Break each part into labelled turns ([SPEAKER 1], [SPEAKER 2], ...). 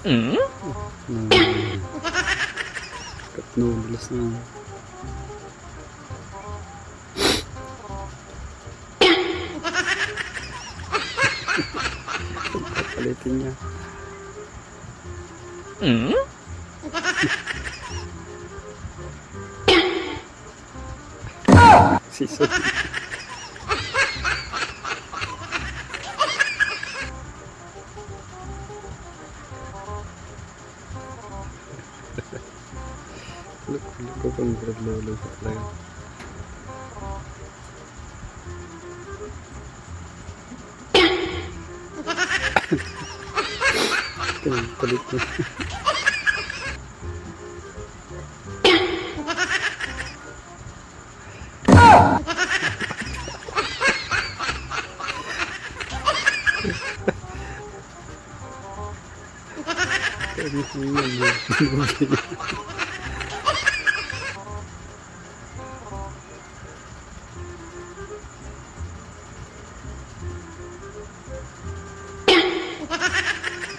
[SPEAKER 1] Cup noodles na. Palitin niya. Season. Look ko kung lolo ko talaga. Palit na.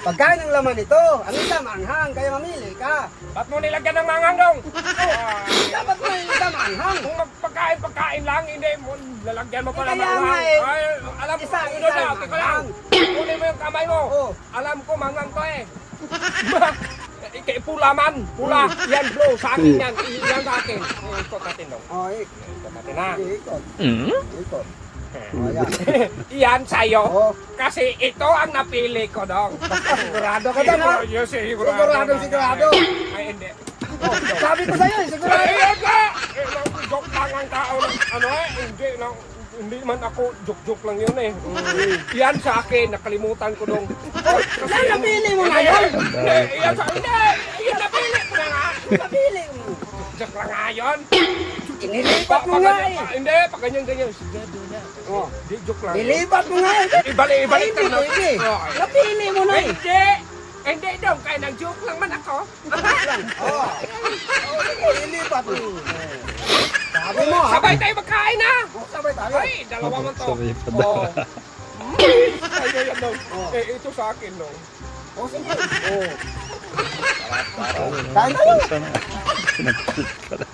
[SPEAKER 2] Pagkain ng laman ito, ang isa maanghang, kaya mamili ka.
[SPEAKER 3] Ba't mo nilagyan ng mangang dong?
[SPEAKER 2] Dapat mo yung isa maanghang.
[SPEAKER 3] Kung magpagkain lang, hindi mo lalagyan mo pa ng
[SPEAKER 2] Kaya nga
[SPEAKER 3] mangang.
[SPEAKER 2] eh.
[SPEAKER 3] Ay, alam ko,
[SPEAKER 2] Isa
[SPEAKER 3] ito na, tika lang. Kunin mo yung kamay mo.
[SPEAKER 2] Oh.
[SPEAKER 3] Alam ko, mangang to eh. Pula man, pula. Yan bro, sa akin yan. Yan sa akin. Ikot natin dong.
[SPEAKER 2] Oh,
[SPEAKER 3] Ikot natin na.
[SPEAKER 2] ikot. Ikot. Oh, yan.
[SPEAKER 3] Yan sa'yo.
[SPEAKER 2] Oh.
[SPEAKER 3] Kasi ito ang napili ko dong.
[SPEAKER 2] Sigurado ka dyan, ha?
[SPEAKER 3] Yes,
[SPEAKER 2] Sigurado.
[SPEAKER 3] Ay, hindi.
[SPEAKER 2] Oh, sabi ko sa'yo, sigurado.
[SPEAKER 3] Ay, ka! Joke lang ang tao. Ano eh, hindi man ako, joke lang yun eh. Yan sa akin, nakalimutan ko dong.
[SPEAKER 2] Yan, napili mo na yan.
[SPEAKER 3] Yan sa akin, yan napili ko na nga.
[SPEAKER 2] Napili mo.
[SPEAKER 3] Joke lang nga yun.
[SPEAKER 2] Inilipat mo nga eh.
[SPEAKER 3] Hindi, pag ganyan-ganyan. Sigado na.
[SPEAKER 2] Oh.
[SPEAKER 3] Hindi, joke lang.
[SPEAKER 2] Nilipat mo nga eh.
[SPEAKER 3] Ibalik
[SPEAKER 2] Ay,
[SPEAKER 3] ka na.
[SPEAKER 2] hindi.
[SPEAKER 3] Okay.
[SPEAKER 2] Napili mo na eh.
[SPEAKER 3] Hindi! Hindi dong, kaya nag-joke lang man ako.
[SPEAKER 2] Oh. Sige, nilipat mo. Sabi mo ha.
[SPEAKER 3] Sabay tayo magkain ha!
[SPEAKER 2] Oh, sabay tayo.
[SPEAKER 3] Ay, dalawa man to.
[SPEAKER 1] Sabay pa daw.
[SPEAKER 3] Oo. Ay, yan dong.
[SPEAKER 2] Oh.
[SPEAKER 3] Eh, ito sa akin dong.
[SPEAKER 2] Oh, sige. Oh. Kain tayo.
[SPEAKER 1] Sana. Pinagpalit pala.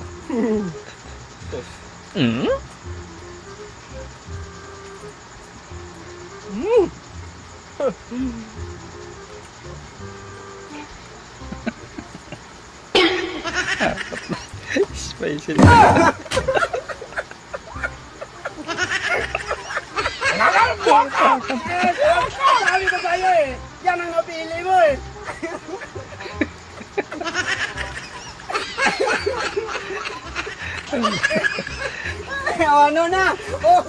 [SPEAKER 1] Spicy na.
[SPEAKER 3] Nangalbuan ka!
[SPEAKER 2] Sabi ko sa'yo eh. Yan ang napili mo eh. Ano na? Oh.